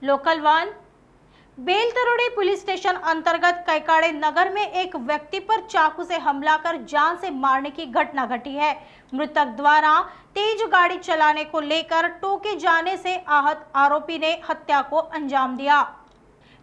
Local 1 Beltarodi police station अंतर्गत कैकाड़े नगर में एक व्यक्ति पर चाकू से हमला कर जान से मारने की घटना घटी है। मृतक द्वारा तेज गाड़ी चलाने को लेकर टोके जाने से आहत आरोपी ने हत्या को अंजाम दिया।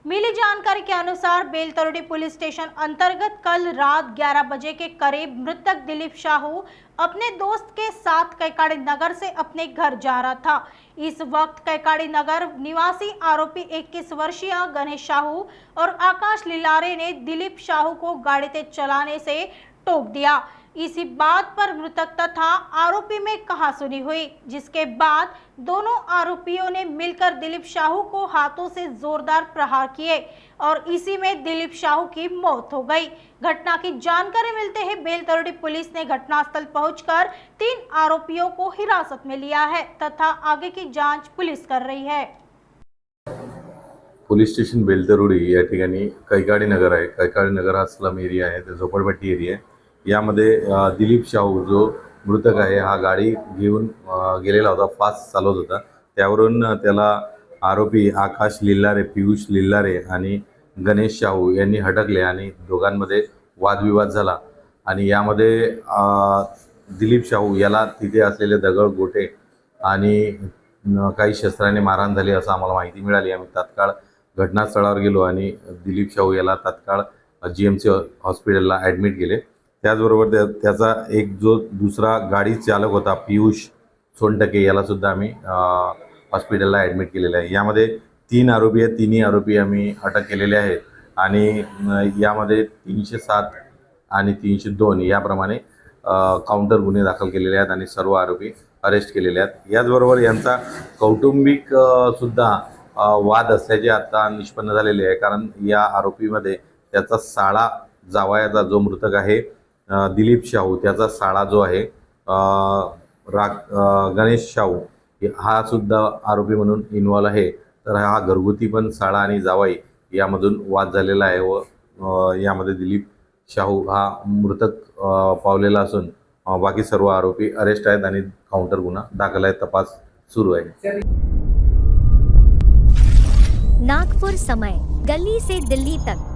मिली जानकारी के अनुसार बेलतरोड़ी पुलिस स्टेशन अंतर्गत कल रात 11 बजे के करीब मृतक दिलीप साहू अपने दोस्त के साथ कैकाड़ी नगर से अपने घर जा रहा था। इस वक्त कैकाड़ी नगर निवासी आरोपी 21 वर्षीय गणेश साहू और आकाश लिलारे ने दिलीप साहू को गाड़ी तेज चलाने से टोक दिया। इसी बात पर मृतक तथा आरोपी में कहासुनी हुई, जिसके बाद दोनों आरोपियों ने मिलकर दिलीप साहू को हाथों से जोरदार प्रहार किए और इसी में दिलीप साहू की मौत हो गई। घटना की जानकारी मिलते ही बेलतरोड़ी पुलिस ने घटनास्थल पहुंचकर 3 आरोपियों को हिरासत में लिया है तथा आगे की जांच पुलिस कर रही है। पोलीस स्टेशन बेलतरोड़ी या ठिकाणी कैकाडी नगर आहे। कैकाडी नगर हा स्लम एरिया आहे, ते झोपडपट्टी एरिया आहे। यामध्ये दिलीप साहू जो मृतक आहे हा गाडी घेऊन गेलेला होता, फास्ट चालवत होता। त्यावरून त्याला आरोपी आकाश लिल्लारे, पियुष लिल्लारे आणि गणेश साहू यांनी हटकले आणि दोघांमध्ये वादविवाद झाला आणि यामध्ये दिलीप साहू याला तिथे असलेले दगड गोटे आणि काही शस्त्राने मारहाण झाली असं आम्हाला माहिती मिळाली। आम्ही तात्काळ घटनास्थळावर गेलो आणि दिलीप साहू याला तात्काळ जीएमसी हॉस्पिटलला ॲडमिट केले। त्याचबरोबर त्याचा एक जो दुसरा गाडी चालक होता पियुष सोनटके याला सुद्धा आम्ही हॉस्पिटलला ॲडमिट केलेलं आहे। यामध्ये 3 आरोपी आहेत, तिन्ही आरोपी आम्ही अटक केलेले आहेत आणि यामध्ये 307 आणि 302 याप्रमाणे काउंटर गुन्हे दाखल केलेले आहेत आणि सर्व आरोपी अरेस्ट केलेले आहेत। याचबरोबर यांचा कौटुंबिक सुद्धा वाद असल्याचे आता निष्पन्न झालेले आहे, कारण या आरोपीमध्ये त्याचा साळा जावयाचा जो मृतक आहे दिलीप साहू, त्याचा साळा जो आहे गणेश साहू हा सुद्धा आरोपी म्हणून इन्व्हॉल्व आहे। तर हा घरगुती पण साळा आणि जावई यामधून वाद झालेला आहे व यामध्ये दिलीप साहू हा मृतक पावलेला असून बाकी सर्व आरोपी अरेस्ट आहेत आणि काउंटर गुन्हा दाखल आहे, तपास सुरू आहे। नागपुर समय, गली से दिल्ली तक।